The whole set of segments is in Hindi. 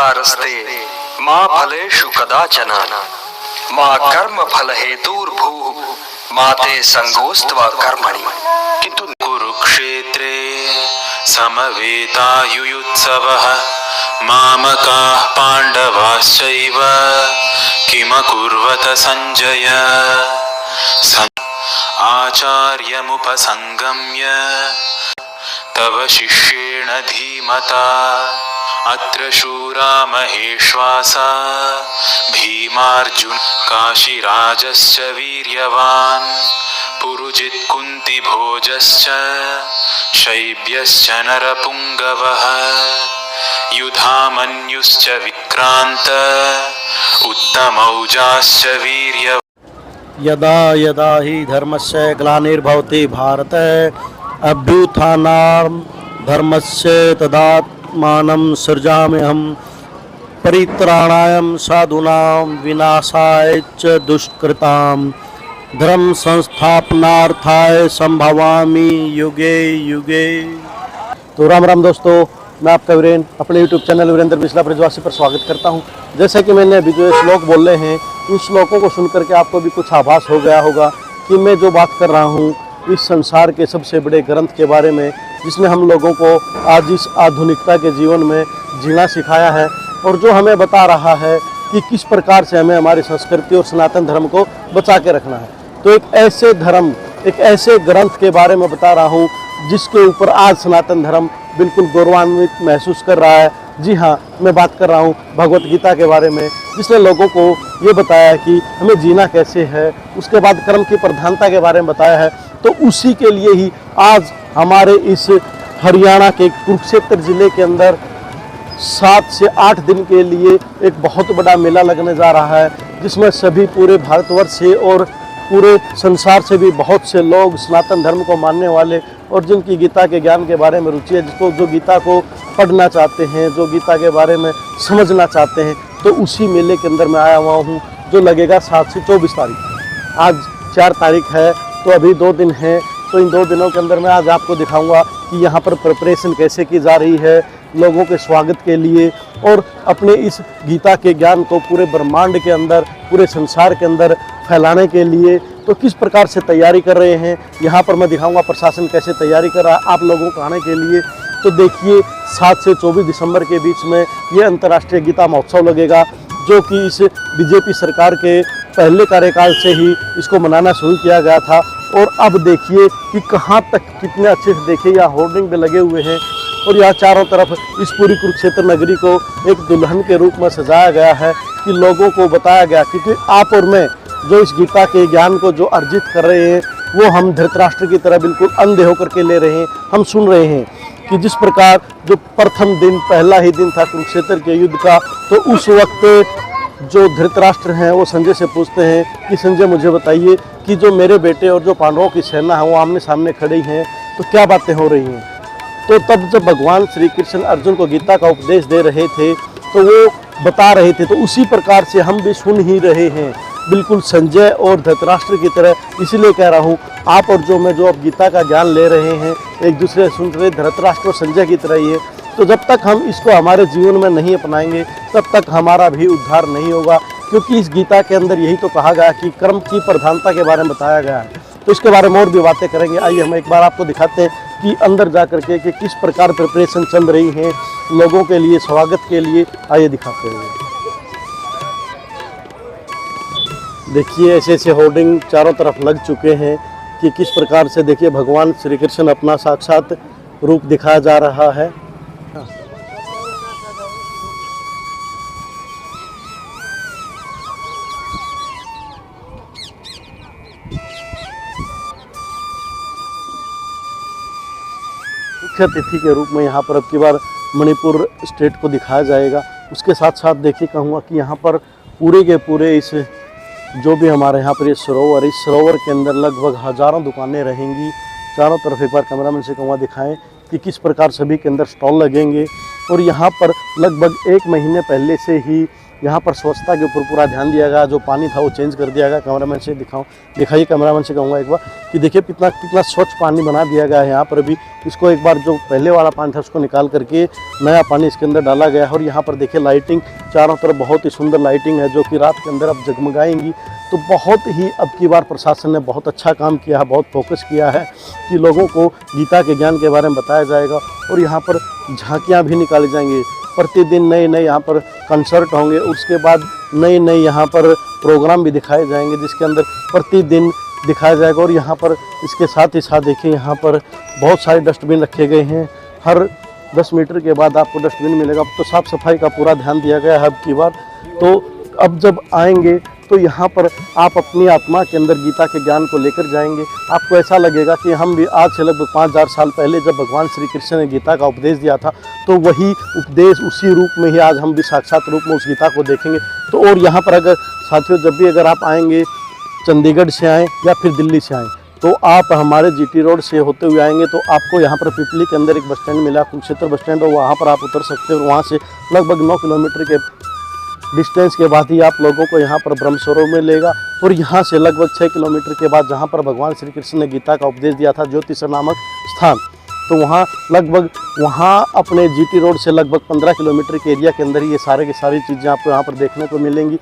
रस्ते माँ फलेषु कदाचन माँ कर्म फल हेतुर्भूः माते संगोस्त्वा कर्मणि। किन्तु कुरुक्षेत्रे समवेतायुयुत्सवः मामकाः पाण्डवाश्चैव किमकुर्वत सञ्जय। आचार्यमुपसंगम्य तव शिष्येण धीमता अत्र शूरा महेश्वासा भीमार्जुन काशीराजश्च वीर्यवान् पुरुजित् कुन्तिभोजश्च शैब्यश्च नरपुङ्गवः युधामन्युश्च विक्रान्त उत्तमौजाश्च वीर्यवान्। यदा यदा हि धर्मस्य ग्लानिर्भवति भारत अभ्युत्थानं धर्मस्य तदात्मानं सृजाम्यहं परित्राणाय साधूनां विनाशाय च दुष्कृतां धर्म संस्थापनार्थाय संभवामि युगे युगे। तो राम राम दोस्तों, मैं आपका वीरेंद्र अपने यूट्यूब चैनल वीरेंद्र बिस्ला ब्रजवासी पर स्वागत करता हूं। जैसे कि मैंने अभी जो ये श्लोक बोले हैं, इन श्लोकों को सुन करके आपको भी कुछ आभास हो गया होगा कि मैं जो बात कर रहा हूं इस संसार के सबसे बड़े ग्रंथ के बारे में, जिसने हम लोगों को आज इस आधुनिकता के जीवन में जीना सिखाया है और जो हमें बता रहा है कि किस प्रकार से हमें हमारी संस्कृति और सनातन धर्म को बचा के रखना है। तो एक ऐसे धर्म, एक ऐसे ग्रंथ के बारे में बता रहा हूँ जिसके ऊपर आज सनातन धर्म बिल्कुल गौरवान्वित महसूस कर रहा है। जी हाँ, मैं बात कर रहा हूँ भगवत गीता के बारे में, जिसने लोगों को ये बताया कि हमें जीना कैसे है, उसके बाद कर्म की प्रधानता के बारे में बताया है। तो उसी के लिए ही आज हमारे इस हरियाणा के कुरुक्षेत्र ज़िले के अंदर 7 से 8 दिन के लिए एक बहुत बड़ा मेला लगने जा रहा है, जिसमें सभी पूरे भारतवर्ष से और पूरे संसार से भी बहुत से लोग सनातन धर्म को मानने वाले और जिनकी गीता के ज्ञान के बारे में रुचि है, जिसको जो गीता को पढ़ना चाहते हैं, जो गीता के बारे में समझना चाहते हैं, तो उसी मेले के अंदर मैं आया हुआ हूँ, जो लगेगा 7 से 24 तारीख। आज 4 तारीख है, तो अभी 2 दिन हैं। तो इन 2 दिनों के अंदर मैं आज आपको दिखाऊंगा कि यहाँ पर प्रिपरेशन कैसे की जा रही है लोगों के स्वागत के लिए और अपने इस गीता के ज्ञान को पूरे ब्रह्मांड के अंदर, पूरे संसार के अंदर फैलाने के लिए तो किस प्रकार से तैयारी कर रहे हैं। यहाँ पर मैं दिखाऊंगा प्रशासन कैसे तैयारी कर रहा है आप लोगों को आने के लिए। तो देखिए, 7 से 24 दिसंबर के बीच में ये अंतर्राष्ट्रीय गीता महोत्सव लगेगा, जो कि इस बीजेपी सरकार के पहले कार्यकाल से ही इसको मनाना शुरू किया गया था। और अब देखिए कि कहाँ तक कितने अच्छे से देखिए यहाँ होर्डिंग भी लगे हुए हैं और यहाँ चारों तरफ इस पूरी कुरुक्षेत्र नगरी को एक दुल्हन के रूप में सजाया गया है कि लोगों को बताया गया, क्योंकि आप और मैं जो इस गीता के ज्ञान को जो अर्जित कर रहे हैं वो हम धृतराष्ट्र की तरह बिल्कुल अंधे होकर के ले रहे हैं। हम सुन रहे हैं कि जिस प्रकार जो प्रथम दिन, पहला ही दिन था कुरुक्षेत्र के युद्ध का, तो उस वक्त जो धृतराष्ट्र हैं वो संजय से पूछते हैं कि संजय मुझे बताइए कि जो मेरे बेटे और जो पांडवों की सेना है वो आमने सामने खड़ी हैं, तो क्या बातें हो रही हैं। तो तब जब भगवान श्री कृष्ण अर्जुन को गीता का उपदेश दे रहे थे तो वो बता रहे थे, तो उसी प्रकार से हम भी सुन ही रहे हैं बिल्कुल संजय और धृतराष्ट्र की तरह। इसीलिए कह रहा हूँ आप और जो मैं जो अब गीता का ज्ञान ले रहे हैं एक दूसरे सुन रहे धृतराष्ट्र और संजय की तरह ही है। तो जब तक हम इसको हमारे जीवन में नहीं अपनाएंगे तब तक हमारा भी उद्धार नहीं होगा, क्योंकि इस गीता के अंदर यही तो कहा गया कि कर्म की प्रधानता के बारे में बताया गया है। तो इसके बारे में और भी बातें करेंगे। आइए हम एक बार आपको दिखाते हैं कि अंदर जा करके कि किस प्रकार प्रिपरेशन चल रही है लोगों के लिए, स्वागत के लिए। आइए दिखाते हैं। देखिए, ऐसे ऐसे होर्डिंग चारों तरफ लग चुके हैं कि किस प्रकार से देखिए भगवान श्री कृष्ण अपना साक्षात रूप दिखाया जा रहा है। मुख्य अतिथि के रूप में यहाँ पर अब की बार मणिपुर स्टेट को दिखाया जाएगा। उसके साथ साथ देखिए कहूँगा कि यहाँ पर पूरे के पूरे इस जो भी हमारे यहाँ पर ये सरोवर, इस सरोवर के अंदर लगभग हज़ारों दुकानें रहेंगी। चारों तरफ एक बार कैमरामैन से कहूँगा दिखाएं कि किस प्रकार सभी के अंदर स्टॉल लगेंगे। और यहाँ पर लगभग 1 महीने पहले से ही यहाँ पर स्वच्छता के ऊपर पूरा ध्यान दिया गया। जो पानी था वो चेंज कर दिया गया। कैमरामैन से दिखाइए, कैमरामैन से कहूँगा एक बार कि देखिए कितना स्वच्छ पानी बना दिया गया है यहाँ पर। भी इसको एक बार जो पहले वाला पानी था उसको निकाल करके नया पानी इसके अंदर डाला गया है। और यहाँ पर देखिए लाइटिंग चारों तरफ बहुत ही सुंदर लाइटिंग है, जो कि रात के अंदर अब जगमगाएंगी। तो बहुत ही अब की बार प्रशासन ने बहुत अच्छा काम किया है, बहुत फोकस किया है कि लोगों को गीता के ज्ञान के बारे में बताया जाएगा। और यहाँ पर झांकियाँ भी निकाली जाएंगी, प्रतिदिन नए नए यहाँ पर कंसर्ट होंगे, उसके बाद नए नए यहाँ पर प्रोग्राम भी दिखाए जाएंगे, जिसके अंदर प्रतिदिन दिखाया जाएगा। और यहाँ पर इसके साथ ही साथ देखिए यहाँ पर बहुत सारे डस्टबिन रखे गए हैं। हर 10 मीटर के बाद आपको डस्टबिन मिलेगा। तो साफ़ सफाई का पूरा ध्यान दिया गया है अब की बार। तो अब जब आएंगे तो यहाँ पर आप अपनी आत्मा के अंदर गीता के ज्ञान को लेकर जाएंगे। आपको ऐसा लगेगा कि हम भी आज से लगभग 5000 साल पहले जब भगवान श्री कृष्ण ने गीता का उपदेश दिया था, तो वही उपदेश उसी रूप में ही आज हम भी साक्षात रूप में उस गीता को देखेंगे। तो और यहाँ पर अगर साथियों जब भी अगर आप आएंगे, चंडीगढ़ से आएँ या फिर दिल्ली से आएँ, तो आप हमारे जीटी रोड से होते हुए आएंगे तो आपको यहाँ पर पिपली के अंदर एक बस स्टैंड मिला, कुरुक्षेत्र बस स्टैंड, और वहाँ पर आप उतर सकते हैं। और वहाँ से लगभग 9 किलोमीटर के डिस्टेंस के बाद ही आप लोगों को यहाँ पर ब्रह्म सरोवर में लेगा। और यहाँ से लगभग 6 किलोमीटर के बाद जहाँ पर भगवान श्री कृष्ण ने गीता का उपदेश दिया था, ज्योतिष नामक स्थान, तो वहाँ अपने जीटी रोड से लगभग 15 किलोमीटर के एरिया के अंदर ही ये सारे की सारी चीज़ें आपको यहाँ पर देखने को मिलेंगी।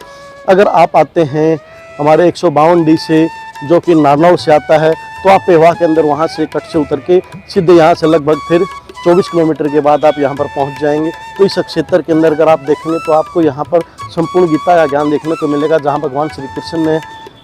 अगर आप आते हैं हमारे 152D से, जो कि नारनौल से आता है, तो आप पेवा के अंदर वहाँ से कट से उतर के सीधे यहाँ से लगभग फिर 24 किलोमीटर के बाद आप यहाँ पर पहुँच जाएंगे। तो इस क्षेत्र के अंदर अगर आप देखेंगे तो आपको यहाँ पर संपूर्ण गीता का ज्ञान देखने को मिलेगा, जहाँ भगवान श्री कृष्ण ने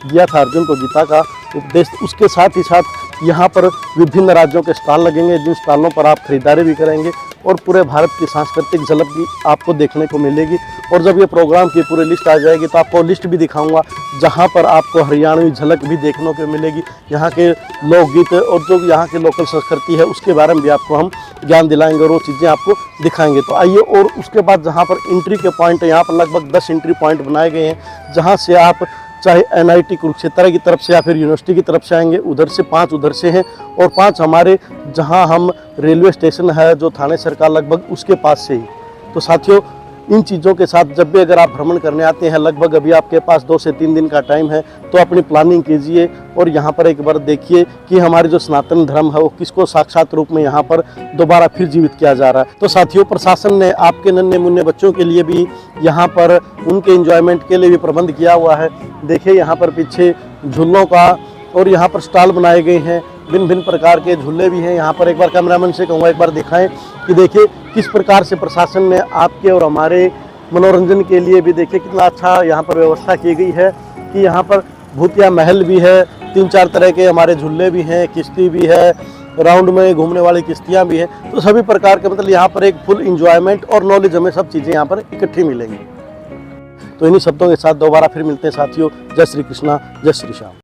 दिया था अर्जुन को गीता का उपदेश। उसके साथ ही साथ यहाँ पर विभिन्न राज्यों के स्टॉल लगेंगे, जिन स्टॉलों पर आप खरीदारी भी करेंगे और पूरे भारत की सांस्कृतिक झलक भी आपको देखने को मिलेगी। और जब ये प्रोग्राम की पूरी लिस्ट आ जाएगी तो आपको लिस्ट भी दिखाऊंगा, जहाँ पर आपको हरियाणवी झलक भी देखने को मिलेगी, यहाँ के लोकगीत और जो यहाँ की लोकल संस्कृति है उसके बारे में भी आपको हम ज्ञान दिलाएंगे और वो चीज़ें आपको दिखाएंगे। तो आइए, और उसके बाद जहाँ पर एंट्री के पॉइंट है, यहाँ पर लगभग 10 एंट्री पॉइंट बनाए गए हैं, जहाँ से आप चाहे NIT कुरुक्षेत्र की तरफ से या फिर यूनिवर्सिटी की तरफ से आएंगे, उधर से 5 उधर से हैं, और 5 हमारे जहां हम रेलवे स्टेशन है जो थाने सरकार लगभग उसके पास से ही। तो साथियों, इन चीज़ों के साथ जब भी अगर आप भ्रमण करने आते हैं, लगभग अभी आपके पास 2 से 3 दिन का टाइम है, तो अपनी प्लानिंग कीजिए और यहाँ पर एक बार देखिए कि हमारी जो सनातन धर्म है वो किसको साक्षात रूप में यहाँ पर दोबारा फिर जीवित किया जा रहा है। तो साथियों, प्रशासन ने आपके नन्हे मुन्ने बच्चों के लिए भी यहाँ पर उनके एंजॉयमेंट के लिए भी प्रबंध किया हुआ है। देखिए यहाँ पर पीछे झूलों का और यहाँ पर स्टॉल बनाए गए हैं, भिन्न भिन्न प्रकार के झूले भी हैं। यहाँ पर एक बार कैमरामैन से कहूँगा एक बार दिखाएं कि देखिए किस प्रकार से प्रशासन ने आपके और हमारे मनोरंजन के लिए भी देखिए कितना अच्छा यहाँ पर व्यवस्था की गई है कि यहाँ पर भूतिया महल भी है, 3-4 तरह के हमारे झूले भी हैं, किश्ती भी है, राउंड में घूमने वाली किश्तियाँ भी हैं। तो सभी प्रकार के मतलब यहाँ पर एक फुल इंजॉयमेंट और नॉलेज हमें सब चीज़ें यहाँ पर इकट्ठी मिलेंगी। तो इन्हीं शब्दों के साथ दोबारा फिर मिलते हैं साथियों। जय श्री कृष्णा, जय श्री श्याम।